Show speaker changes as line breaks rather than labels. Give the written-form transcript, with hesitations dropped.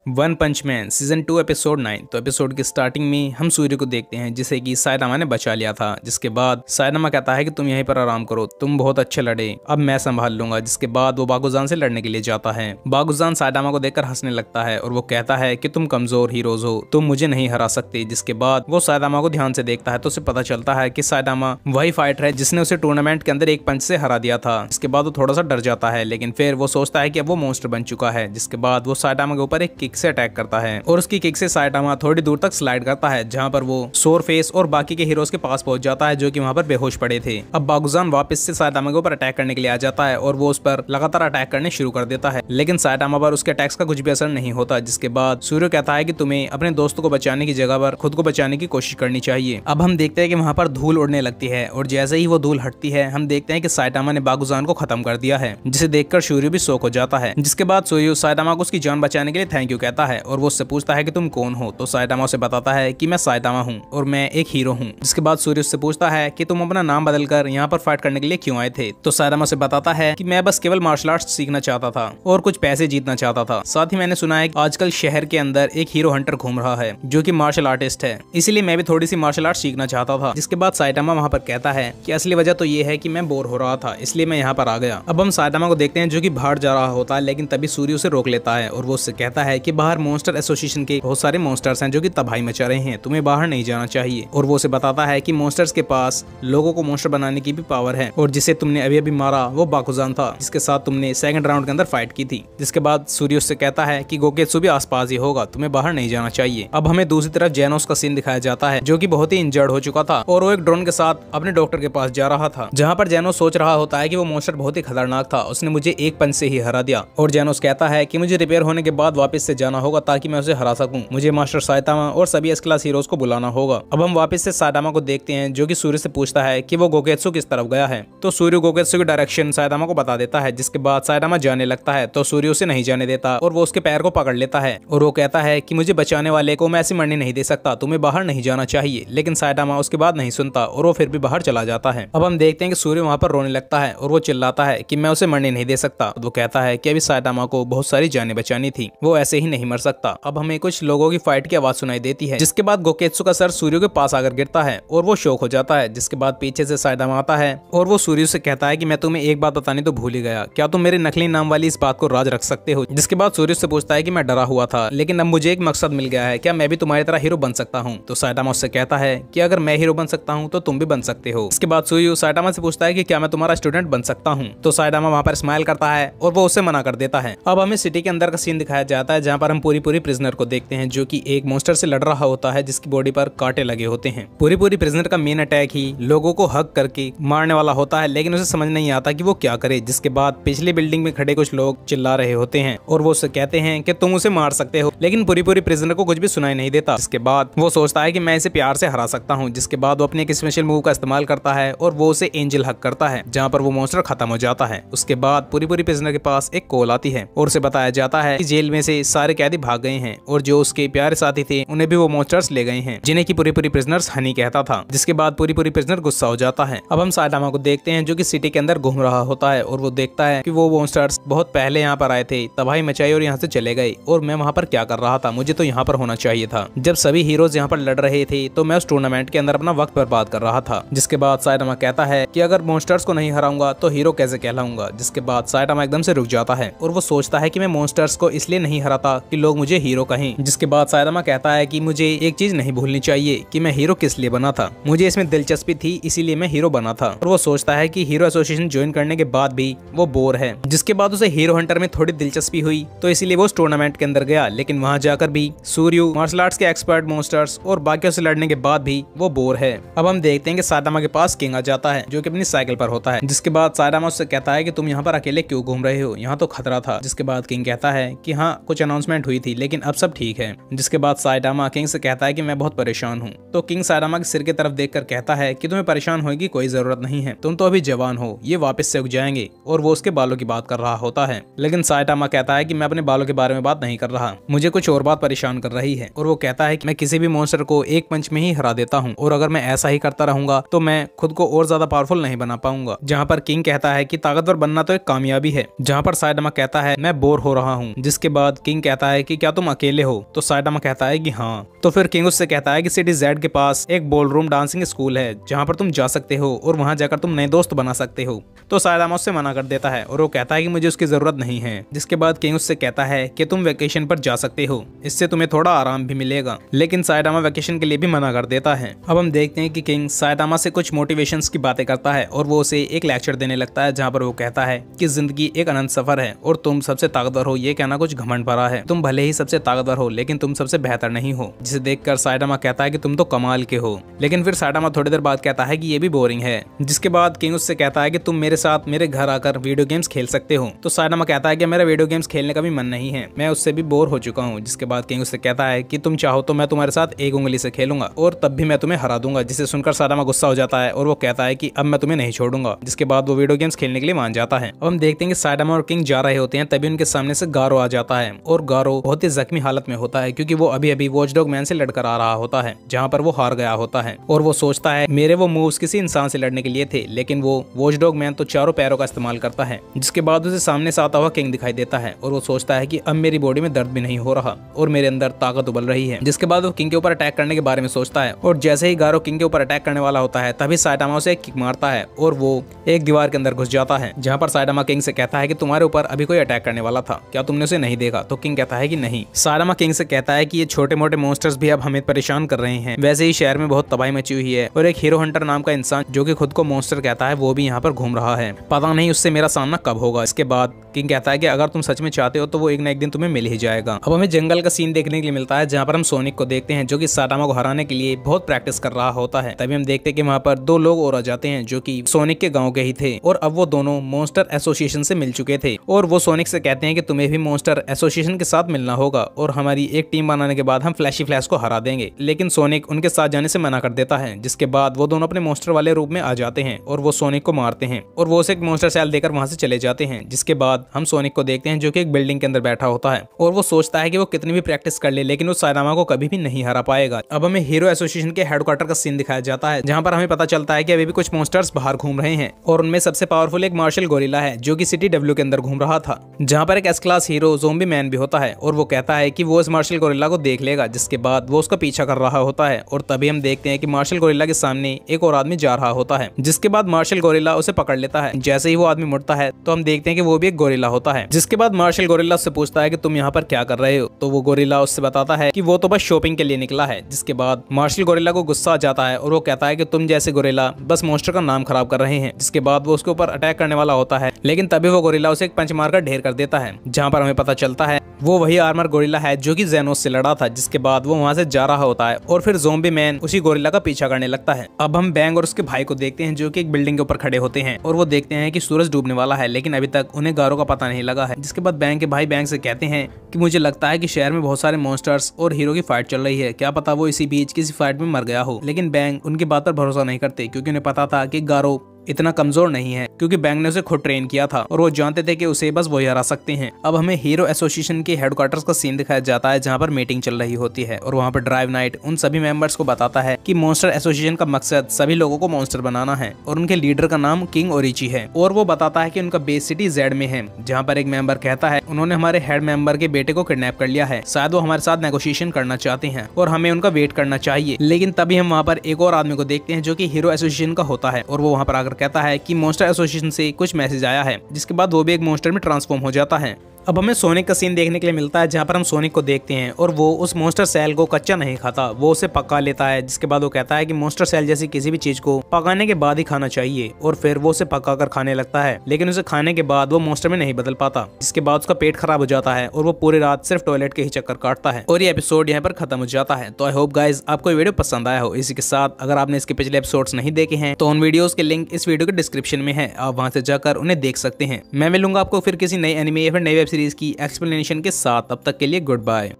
One पंच man season 2 episode 9। तो episode की starting में हम सूर्य को देखते हैं जिसे कि सायदामा ने बचा लिया था। जिसके बाद सायदामा कहता है कि तुम यहीं पर आराम करो, तुम बहुत अच्छे लड़े, अब मैं संभाल लूंगा। जिसके बाद वो बागुजान से लड़ने के लिए जाता है। बागुजान सायदामा को देखकर हंसने लगता है और वो कहता है कि तुम कमजोर हीरोज हो, तुम मुझे नहीं हरा सकते। जिसके बाद वो सायदामा को ध्यान से देखता है तो उसे पता चलता है कि सायदामा वही फाइटर है जिसने उसे टूर्नामेंट के अंदर एक पंच से हरा दिया था। इसके बाद वो थोड़ा सा डर जाता है, लेकिन फिर वो सोचता है कि अब वो मॉन्स्टर बन चुका है। जिसके बाद वो सायदामा के ऊपर एक किक से अटैक करता है और उसकी किक से सायदामा थोड़ी दूर तक स्लाइड करता है, जहां पर वो सोर फेस और बाकी के हीरोज के पास पहुंच जाता है जो कि वहां पर बेहोश पड़े थे। अब बागुजान वापस से सायदामा के ऊपर अटैक करने के लिए आ जाता है और वो उस पर लगातार अटैक करने शुरू कर देता है, लेकिन सायदामा पर उसके अटैक्स का कुछ भी असर नहीं होता। जिसके बाद सूर्य कहता है कि तुम्हें अपने दोस्तों को बचाने की जगह पर खुद को बचाने की कोशिश करनी चाहिए। अब हम देखते हैं कि वहां पर धूल उड़ने लगती है और जैसे ही वो धूल हटती है हम देखते हैं कि सायदामा ने बागुजान को खत्म कर दिया है, जिसे देखकर सूर्य भी शॉक हो जाता है। जिसके बाद सूर्य सायदामा को उसकी जान बचाने के लिए थैंक यू कहता है और वो उससे पूछता है कि तुम कौन हो। तो सायदामा उसे बताता है कि मैं सायदामा हूँ और मैं एक हीरो हूँ। जिसके बाद सूर्य उससे पूछता है कि तुम अपना नाम बदलकर यहाँ पर फाइट करने के लिए क्यों आए थे। तो सायदामा उसे बताता है कि मैं बस केवल मार्शल आर्ट्स सीखना चाहता था और कुछ पैसे जीतना चाहता था। साथ ही मैंने सुना है कि आजकल शहर के अंदर एक हीरो हंटर घूम रहा है जो कि मार्शल आर्टिस्ट है, इसीलिए मैं भी थोड़ी सी मार्शल आर्ट सीखना चाहता था। जिसके बाद सायदामा वहाँ पर कहता है कि असली वजह तो ये है कि मैं बोर हो रहा था, इसलिए मैं यहाँ पर आ गया। अब हम सायदामा को देखते हैं जो कि बाहर जा रहा होता है, लेकिन तभी सूर्य उसे रोक लेता है और वो उससे कहता है कि बाहर मॉन्स्टर एसोसिएशन के बहुत सारे मॉन्स्टर्स हैं जो कि तबाही मचा रहे हैं, तुम्हें बाहर नहीं जाना चाहिए। और वो उसे बताता है कि मॉन्स्टर्स के पास लोगों को मॉन्स्टर बनाने की भी पावर है और जिसे तुमने अभी अभी मारा वो बाकुजान था जिसके साथ तुमने सेकंड राउंड के अंदर फाइट की थी। जिसके बाद सूर्य उससे कहता है कि गोकेत्सु भी आसपास ही होगा, तुम्हें बाहर नहीं जाना चाहिए। अब हमें दूसरी तरफ जेनोस का सीन दिखाया जाता है जो कि बहुत ही इंजर्ड हो चुका था और वो एक ड्रोन के साथ अपने डॉक्टर के पास जा रहा था, जहाँ पर जेनोस सोच रहा होता है कि वो मॉन्स्टर बहुत ही खतरनाक था, उसने मुझे एक पंच से ही हरा दिया। और जेनोस कहता है कि मुझे रिपेयर होने के बाद वापस से जाना होगा ताकि मैं उसे हरा सकूं, मुझे मास्टर सायदामा और सभी एस क्लास हीरोज को बुलाना होगा। अब हम वापस से सायदामा को देखते हैं जो कि सूर्य से पूछता है कि वो गोकेत्सु किस तरफ गया है। तो सूर्य गोकेत्सु की डायरेक्शन सायदामा को बता देता है। जिसके बाद सायदामा जाने लगता है तो सूर्य उसे नहीं जाने देता और वो उसके पैर को पकड़ लेता है और वो कहता है कि मुझे बचाने वाले को मैं ऐसे मरने नहीं दे सकता, तुम्हें बाहर नहीं जाना चाहिए। लेकिन सायदामा उसके बाद नहीं सुनता और वो फिर भी बाहर चला जाता है। अब हम देखते हैं कि सूर्य वहां पर रोने लगता है और वो चिल्लाता है कि मैं उसे मरने नहीं दे सकता। वो कहता है कि अभी सायदामा को बहुत सारी जानें बचानी थी, वो ऐसे ही नहीं मर सकता। अब हमें कुछ लोगों की फाइट की आवाज सुनाई देती है, जिसके बाद गोकेत्सु का सर सूर्य के पास आकर गिरता है और वो शॉक हो जाता है। जिसके बाद पीछे से सायदामा आता है और वो सूर्य से कहता है कि मैं तुम्हें एक बात बतानी तो भूल ही गया, क्या तुम मेरे नकली नाम वाली इस बात को राज रख सकते हो। जिसके बाद सूर्य से पूछता है कि मैं डरा हुआ था लेकिन अब मुझे एक मकसद मिल गया है, क्या मैं भी तुम्हारी तरह हीरो बन सकता हूँ। तो सायदामा उससे कहता है कि अगर मैं हीरो बन सकता हूँ तो तुम भी बन सकते हो। इसके बाद सूर्य सायदामा से पूछता है कि क्या मैं तुम्हारा स्टूडेंट बन सकता हूँ। तो सायदामा वहाँ पर स्माइल करता है और वो उससे मना कर देता है। अब हमें सिटी के अंदर का सीन दिखाया जाता है जहाँ पर हम पूरी प्रिजनर को देखते हैं जो कि एक मॉन्स्टर से लड़ रहा होता है जिसकी बॉडी पर कांटे लगे होते हैं। पूरी प्रिजनर का मेन अटैक ही लोगों को हक करके मारने वाला होता है, लेकिन उसे समझ नहीं आता कि वो क्या करे। जिसके बाद पिछली बिल्डिंग में खड़े कुछ लोग चिल्ला रहे होते हैं और वो उससे कहते हैं कि तुम उसे मार सकते हो, लेकिन पूरी प्रिजनर को कुछ भी सुनाई नहीं देता। जिसके बाद वो सोचता है कि मैं इसे प्यार से हरा सकता हूँ। जिसके बाद वो अपने एक स्पेशल मूव का इस्तेमाल करता है और वो उसे एंजल हक करता है, जहाँ पर वो मॉन्स्टर खत्म हो जाता है। उसके बाद पूरी प्रिजनर के पास एक कॉल आती है और उसे बताया जाता है कि जेल में से सारे कैदी भाग गए हैं और जो उसके प्यारे साथी थे उन्हें भी वो मॉन्स्टर्स ले गए हैं, जिन्हें की पूरी प्रिजनर्स हनी कहता था। जिसके बाद पूरी प्रिजनर गुस्सा हो जाता है। अब हम सायदामा को देखते हैं जो कि सिटी के अंदर घूम रहा होता है और वो देखता है कि वो मॉन्स्टर्स बहुत पहले यहाँ पर आए थे, तबाही मचाई और यहाँ से चले गए और मैं वहाँ पर क्या कर रहा था, मुझे तो यहाँ पर होना चाहिए था। जब सभी हीरोज यहाँ पर लड़ रहे थे तो मैं उस टूर्नामेंट के अंदर अपना वक्त बर्बाद कर रहा था। जिसके बाद सायदामा कहता है कि अगर मॉन्स्टर्स को नहीं हराऊंगा तो हीरो कैसे कहलाऊंगा। जिसके बाद सायदामा एकदम से रुक जाता है और वो सोचता है कि मैं मॉन्स्टर्स को इसलिए नहीं हराता कि लोग मुझे हीरो कहें। जिसके बाद सायदामा कहता है कि मुझे एक चीज नहीं भूलनी चाहिए कि मैं हीरो किस लिए बना था, मुझे इसमें दिलचस्पी थी इसीलिए मैं हीरो बना था। और वो सोचता है कि हीरो एसोसिएशन ज्वाइन करने के बाद भी वो बोर है। जिसके बाद उसे हीरो हंटर में थोड़ी दिलचस्पी हुई तो इसीलिए वो उस टूर्नामेंट के अंदर गया, लेकिन वहां जाकर भी सूर्य मार्शल आर्ट्स के एक्सपर्ट मॉन्स्टर्स और बाकियों से लड़ने के बाद भी वो बोर है। अब हम देखते हैं कि सायदामा के पास किंग आ जाता है जो कि अपनी साइकिल पर होता है। जिसके बाद सायदामा उससे कहता है कि तुम यहाँ पर अकेले क्यों घूम रहे हो, यहाँ तो खतरा था। जिसके बाद किंग कहता है कि हाँ कुछ अनाउंसमेंट हुई थी लेकिन अब सब ठीक है। जिसके बाद सायदामा किंग से कहता है कि मैं बहुत परेशान हूँ। तो किंग सायदामा के सिर की तरफ देखकर कहता है कि तुम्हें परेशान होने की कोई जरूरत नहीं है, तुम तो अभी जवान हो, ये वापस से उग जाएंगे। और वो उसके बालों की बात कर रहा होता है, लेकिन सायदामा कहता है कि मैं अपने बालों के बारे में बात नहीं कर रहा, मुझे कुछ और बात परेशान कर रही है। और वो कहता है कि मैं किसी भी मॉन्स्टर को एक पंच में ही हरा देता हूँ और अगर मैं ऐसा ही करता रहूंगा तो मैं खुद को और ज्यादा पावरफुल नहीं बना पाऊंगा। जहाँ पर किंग कहता है कि ताकतवर बनना तो एक कामयाबी है, जहाँ पर सायदामा कहता है मैं बोर हो रहा हूँ। जिसके बाद किंग कहता है कि क्या तुम अकेले हो? तो साइटामा कहता है कि हाँ। तो फिर किंग उससे कहता है कि सिटी जेड के पास एक बॉलरूम डांसिंग स्कूल है जहाँ पर तुम जा सकते हो और वहाँ जाकर तुम नए दोस्त बना सकते हो। तो साइटामा उससे मना कर देता है और वो कहता है कि मुझे उसकी जरूरत नहीं है। जिसके बाद किंग उससे कहता है कि तुम वेकेशन पर जा सकते हो, इससे तुम्हें थोड़ा आराम भी मिलेगा। लेकिन साइटामा वेकेशन के लिए भी मना कर देता है। अब हम देखते हैं कि किंग साइटामा से कुछ मोटिवेशंस की बातें करता है और वो उसे एक लेक्चर देने लगता है जहाँ पर वो कहता है कि जिंदगी एक अनंत सफर है और तुम सबसे ताकतवर हो ये कहना कुछ घमंड भरा है। तुम भले ही सबसे ताकतवर हो लेकिन तुम सबसे बेहतर नहीं हो। जिसे देखकर साइटामा कहता है कि तुम तो कमाल के हो। लेकिन फिर साइटामा थोड़ी देर बाद कहता है कि ये भी बोरिंग है। जिसके बाद किंग उससे कहता है कि तुम मेरे साथ मेरे घर आकर वीडियो गेम्स खेल सकते हो। तो साइटामा कहता है कि मेरा वीडियो गेम्स खेलने का भी मन नहीं है, मैं उससे भी बोर हो चुका हूँ। जिसके बाद किंग उससे कहता है कि तुम चाहो तो मैं तुम्हारे साथ एक उंगली से खेलूंगा और तब भी मैं तुम्हें हरा दूंगा। जिसे सुनकर साइटामा गुस्सा हो जाता है और वो कहता है कि अब मैं तुम्हें नहीं छोड़ूंगा। जिसके बाद वो वीडियो गेम्स खेलने के लिए मान जाता है। अब हम देखते हैं कि साइटामा और किंग जा रहे होते हैं, तभी उनके सामने से गारो आ जाता है और गारो बहुत ही जख्मी हालत में होता है क्योंकि वो अभी अभी वॉचडॉग मैन से लड़कर आ रहा होता है जहाँ पर वो हार गया होता है। और वो सोचता है मेरे वो मूव्स किसी इंसान से लड़ने के लिए थे, लेकिन वो वॉचडॉग मैन तो चारों पैरों का इस्तेमाल करता है। जिसके बाद उसे सामने से आता हुआ किंग दिखाई देता है और वो सोचता है कि अब मेरी बॉडी में दर्द भी नहीं हो रहा और मेरे अंदर ताकत उबल रही है। जिसके बाद वो किंग के ऊपर अटैक करने के बारे में सोचता है और जैसे ही गारो किंग के ऊपर अटैक करने वाला होता है तभी साइटामा उसे एक किक मारता है और वो एक दीवार के अंदर घुस जाता है। जहाँ पर साइटामा किंग से कहता है कि तुम्हारे ऊपर अभी कोई अटैक करने वाला था, क्या तुमने उसे नहीं देखा? तो किंग कहता है कि नहीं। साइटामा किंग से कहता है कि ये छोटे मोटे मॉन्स्टर्स भी अब हमें परेशान कर रहे हैं। वैसे ही शहर में बहुत तबाही मची हुई है और एक हीरो हंटर नाम का इंसान जो कि खुद को मॉन्स्टर कहता है वो भी यहाँ पर घूम रहा है। पता नहीं उससे मेरा सामना कब होगा। इसके बाद किंग कहता है कि अगर तुम सच में चाहते हो तो वो एक न एक दिन तुम्हें मिल ही जाएगा। अब हमें जंगल का सीन देखने के लिए मिलता है जहाँ पर हम सोनिक को देखते हैं जो कि साइटामा को हराने के लिए बहुत प्रैक्टिस कर रहा होता है। तभी हम देखते हैं कि वहाँ पर दो लोग और आ जाते हैं जो कि सोनिक के गाँव के ही थे और अब वो दोनों मॉन्स्टर एसोसिएशन से मिल चुके थे और वो सोनिक से कहते हैं कि तुम्हें भी मॉन्स्टर एसोसिएशन के साथ मिलना होगा और हमारी एक टीम बनाने के बाद हम फ्लैशी फ्लैश को हरा देंगे। लेकिन सोनिक उनके साथ जाने से मना कर देता है। जिसके बाद वो दोनों अपने मॉन्स्टर वाले रूप में आ जाते हैं और वो सोनिक को मारते हैं और वो उसे एक मॉन्स्टर सेल देकर वहां से चले जाते हैं। जिसके बाद हम सोनिक को देखते हैं जो कि एक बिल्डिंग के अंदर बैठा होता है और वो सोचता है कि वो कितनी भी प्रैक्टिस कर ले लेकिन वो साइटामा को कभी भी नहीं हरा पाएगा। अब हमें हीरो एसोसिएशन के हेडक्वार्टर का सीन दिखाया जाता है जहाँ पर हमें पता चलता है कि अभी भी कुछ मॉन्स्टर्स बाहर घूम रहे हैं और उनमें सबसे पावरफुल एक मार्शल गोरिल्ला है जो कि सिटी डब्ल्यू के अंदर घूम रहा था। जहाँ पर एक S class hero zombie man भी होता है और वो कहता है कि वो इस मार्शल गोरिल्ला को देख लेगा। जिसके बाद वो उसका पीछा कर रहा होता है और तभी हम देखते हैं कि मार्शल गोरिल्ला के सामने एक और आदमी जा रहा होता है। जिसके बाद मार्शल गोरिल्ला उसे पकड़ लेता है। जैसे ही वो आदमी मुड़ता है तो हम देखते हैं कि वो भी एक गोरिल्ला होता है। जिसके बाद मार्शल गोरिल्ला उससे पूछता है कि तुम यहाँ पर क्या कर रहे हो? तो वो गोरिल्ला उससे बताता है कि वो तो बस शॉपिंग के लिए निकला है। जिसके बाद मार्शल गोरिल्ला को गुस्सा आ जाता है और वो कहता है कि तुम जैसे गोरिल्ला बस मॉन्स्टर का नाम खराब कर रहे हैं। जिसके बाद वो उसके ऊपर अटैक करने वाला होता है लेकिन तभी वो गोरिल्ला उसे एक पंच मारकर ढेर कर देता है। जहाँ पर हमें पता चलता है वो वही आर्मर गोरिल्ला है जो कि जेनोस से लड़ा था। जिसके बाद वो वहां से जा रहा होता है और फिर ज़ोंबी मैन उसी गोरिल्ला का पीछा करने लगता है। अब हम बैंग और उसके भाई को देखते हैं जो कि एक बिल्डिंग के ऊपर खड़े होते हैं और वो देखते हैं कि सूरज डूबने वाला है लेकिन अभी तक उन्हें गारो का पता नहीं लगा है। जिसके बाद बैंग के भाई बैंग से कहते हैं कि मुझे लगता है कि शहर में बहुत सारे मॉन्स्टर्स और हीरो की फाइट चल रही है, क्या पता वो इसी बीच किसी फाइट में मर गया हो। लेकिन बैंग उनकी बात पर भरोसा नहीं करते क्योंकि उन्हें पता था कि गारो इतना कमजोर नहीं है क्योंकि बैंक ने उसे खुद ट्रेन किया था और वो जानते थे कि उसे बस वही हरा सकते हैं। अब हमें हीरो एसोसिएशन के हेडक्वार्टर्स का सीन दिखाया जाता है जहाँ पर मीटिंग चल रही होती है और वहाँ पर ड्राइव नाइट उन सभी मेंबर्स को बताता है कि मॉन्स्टर एसोसिएशन का मकसद सभी लोगों को मॉन्स्टर बनाना है और उनके लीडर का नाम किंग ओरिची है और वो बताता है कि उनका बेस सिटी जेड में है। जहाँ पर एक मेंबर कहता है उन्होंने हमारे हेड मेंबर के बेटे को किडनैप कर लिया है, शायद वो हमारे साथ नेगोशिएशन करना चाहते हैं और हमें उनका वेट करना चाहिए। लेकिन तभी हम वहाँ पर एक और आदमी को देखते हैं जो कि हीरो एसोसिएशन का होता है और वो वहाँ पर आकर कहता है कि मॉन्स्टर एसोसिएशन से कुछ मैसेज आया है। जिसके बाद वो भी एक मॉन्स्टर में ट्रांसफॉर्म हो जाता है। अब हमें सोनिक का सीन देखने के लिए मिलता है जहाँ पर हम सोनिक को देखते हैं और वो उस मॉन्स्टर सेल को कच्चा नहीं खाता, वो उसे पका लेता है। जिसके बाद वो कहता है कि मॉन्स्टर सेल जैसी किसी भी चीज को पकाने के बाद ही खाना चाहिए और फिर वो उसे पका कर खाने लगता है लेकिन उसे खाने के बाद वो मॉन्स्टर में नहीं बदल पाता। जिसके बाद उसका पेट खराब हो जाता है और वो पूरी रात सिर्फ टॉयलेट के ही चक्कर काटता है और ये एपिसोड यहाँ पर खत्म हो जाता है। तो आई होप गाइज आपको ये वीडियो पसंद आया हो। इसी के साथ अगर आपने इसके पिछले एपिसोड्स नहीं देखे हैं तो उन वीडियोस के लिंक इस वीडियो के डिस्क्रिप्शन में है, आप वहां से जाकर उन्हें देख सकते हैं। मैं मिलूंगा आपको फिर किसी नई एनिमे या फिर नई वेब सीरीज की एक्सप्लेनेशन के साथ। तब तक के लिए गुड बाय।